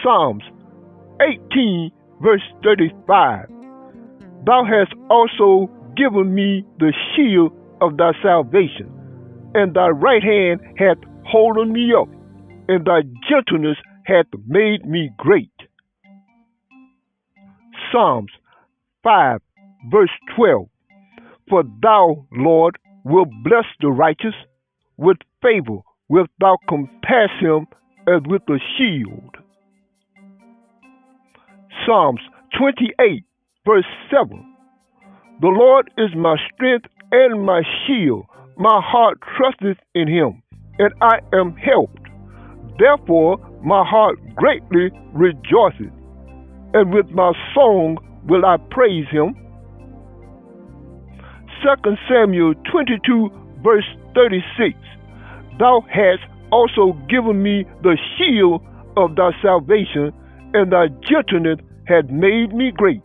Psalms 18, verse 35. Thou hast also given me the shield of thy salvation, and thy right hand hath holden me up, and thy gentleness hath made me great. Psalms 5, verse 12. For thou, Lord, wilt bless the righteous. With favor wilt thou compass him as with a shield. Psalms 28, verse 7. The Lord is my strength and my shield. My heart trusteth in him, and I am helped. Therefore my heart greatly rejoiceth, and with my song will I praise him. 2 Samuel 22, verse 36. Thou hast also given me the shield of thy salvation, and thy gentleness hath made me great.